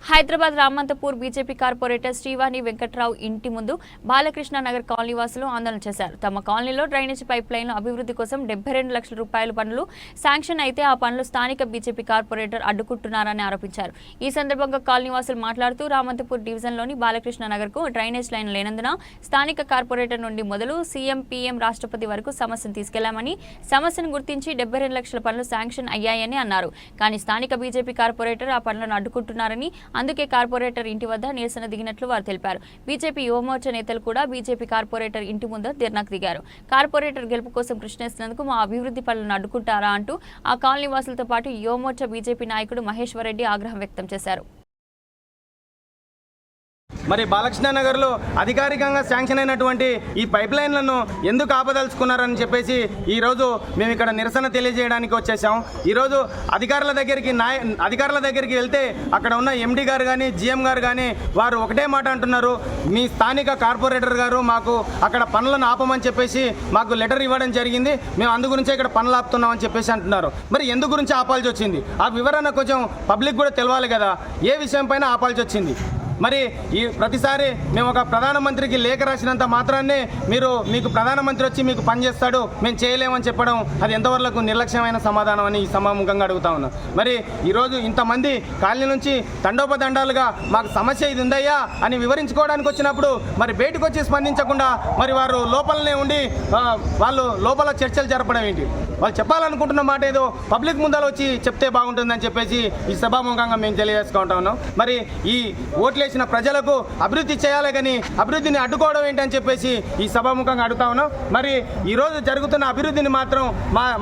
Hyderabad Ramanthapur BJP corporator Srivani Venkatrao ఇంటి ముందు Balakrishna Nagar colony వాసులు ఆందోళన చేశారు. తమ కాలనీలో డ్రైనేజ్ పైప్ లైన్ అభివృద్ధి కోసం 72 లక్షల రూపాయల పనులు శాంక్షన్ అయితే ఆ పనులు స్థానిక బీజేపీ కార్పొరేటర్ అడ్డుకుంటున్నారని ఆరోపించారు. ఈ సందర్భంగా కాలనీ వాసులు మాట్లాడుతూ రామంతపూర్ డివిజన్లోని బాలకృష్ణ నగర్కు డ్రైనేజ్ లైన్ లేనందున స్థానిక కార్పొరేటర్ నుండి మొదలు సీఎం పీఎం రాష్ట్రపతి వరకు సమస్యను తీసుకెళ్లామని, సమస్యను గుర్తించి 72 లక్షల పనులు శాంక్షన్ అయ్యాయని అన్నారు. కానీ స్థానిక బీజేపీ కార్పొరేటర్ ఆ పనులను అడ్డుకుంటున్నారని, అందుకే కార్పొరేటర్ ఇంటి వద్ద నిరసన దిగినట్లు వారు తెలిపారు. బీజేపీ యువమోర్చా నేతలు కూడా బీజేపీ కార్పొరేటర్ ఇంటి ముందు ధర్నాకు దిగారు. కార్పొరేటర్ గెలుపు కోసం కృష్ణేస్తున్నందుకు మా అభివృద్ధి పనులను అడ్డుకుంటారా అంటూ ఆ కాలనీ వాసులతో పాటు యువమోర్చా బీజేపీ నాయకుడు మహేశ్వర్ రెడ్డి ఆగ్రహం వ్యక్తం చేశారు. మరి బాలకృష్ణ నగర్లో అధికారికంగా శాంక్షన్ అయినటువంటి ఈ పైప్ లైన్లను ఎందుకు ఆపదలుచుకున్నారని చెప్పేసి ఈరోజు మేము ఇక్కడ నిరసన తెలియజేయడానికి వచ్చేసాం. ఈరోజు అధికారుల దగ్గరికి వెళ్తే అక్కడ ఉన్న ఎండి గారు కానీ జిఎం గారు కానీ వారు ఒకటే మాట అంటున్నారు, మీ స్థానిక కార్పొరేటర్ గారు మాకు అక్కడ పనులను ఆపమని చెప్పేసి మాకు లెటర్ ఇవ్వడం జరిగింది, మేము అందు గురించే ఇక్కడ పనులు ఆపుతున్నామని చెప్పేసి అంటున్నారు. మరి ఎందు గురించి ఆపాల్సి వచ్చింది ఆ వివరణ కొంచెం పబ్లిక్ కూడా తెలవాలి కదా, ఏ విషయం పైన ఆపాల్సి వచ్చింది. మరి ఈ ప్రతిసారి మేము ఒక ప్రధానమంత్రికి లేఖ రాసినంత మాత్రాన్నే మీకు ప్రధానమంత్రి వచ్చి మీకు పని చేస్తాడు, మేము చేయలేమని చెప్పడం అది ఎంతవరకు నిర్లక్ష్యమైన సమాధానం అని ఈ సమాముఖంగా అడుగుతా ఉన్నాం. మరి ఈరోజు ఇంతమంది కాలనీ నుంచి తండోపతండాలుగా మాకు సమస్య ఇది ఉందయ్యా అని వివరించుకోవడానికి వచ్చినప్పుడు మరి బయటకు వచ్చి స్పందించకుండా మరి వారు లోపలనే ఉండి వాళ్ళు లోపల చర్చలు జరపడం ఏంటి? వాళ్ళు చెప్పాలనుకుంటున్న మాట ఏదో పబ్లిక్ ముందర వచ్చి చెప్తే బాగుంటుందని చెప్పేసి ఈ సభాముఖంగా మేము తెలియజేసుకుంటా ఉన్నాం. మరి ఈ ఓట్లేసిన ప్రజలకు అభివృద్ధి చేయాలి కానీ అభివృద్ధిని అడ్డుకోవడం ఏంటని చెప్పేసి ఈ సభాముఖంగా అడుగుతా ఉన్నాం. మరి ఈరోజు జరుగుతున్న అభివృద్ధిని మాత్రం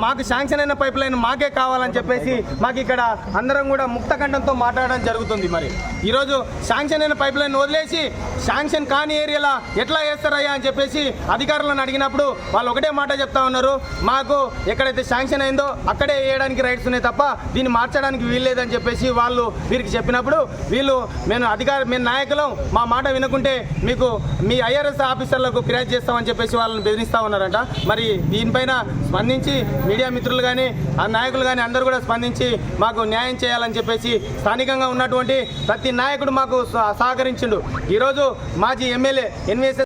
మాకు శాంక్షన్ అయిన పైప్ లైన్ మాకే కావాలని చెప్పేసి మాకు ఇక్కడ అందరం కూడా ముక్తకంఠంతో మాట్లాడడం జరుగుతుంది. మరి ఈరోజు శాంక్షన్ అయిన పైప్ లైన్ వదిలేసి శాంక్షన్ కాని ఏరియాలో ఎట్లా వేస్తారయ్యా అని చెప్పేసి అధికారులను అడిగినప్పుడు వాళ్ళు ఒకటే మాట చెప్తా ఉన్నారు, మాకు ఎక్కడైతే శాంక్షన్ అయిందో అక్కడే వేయడానికి రైట్స్ ఉన్నాయి తప్ప దీన్ని మార్చడానికి వీల్లేదని చెప్పేసి వాళ్ళు వీరికి చెప్పినప్పుడు వీళ్ళు మేము నాయకులం మా మాట వినకుంటే మీకు మీ ఐఆర్ఎస్ ఆఫీసర్లకు ఫిర్యాదు చేస్తామని చెప్పేసి వాళ్ళని బెదిరిస్తూ ఉన్నారంట. మరి దీనిపైన స్పందించి మీడియా మిత్రులు కానీ ఆ నాయకులు కానీ అందరూ కూడా స్పందించి మాకు న్యాయం చేయాలని చెప్పేసి స్థానికంగా ఉన్నటువంటి ప్రతి నాయకుడు మాకు సహకరించిండు. ఈరోజు మాజీ ఎమ్మెల్యే ఎన్వీఎస్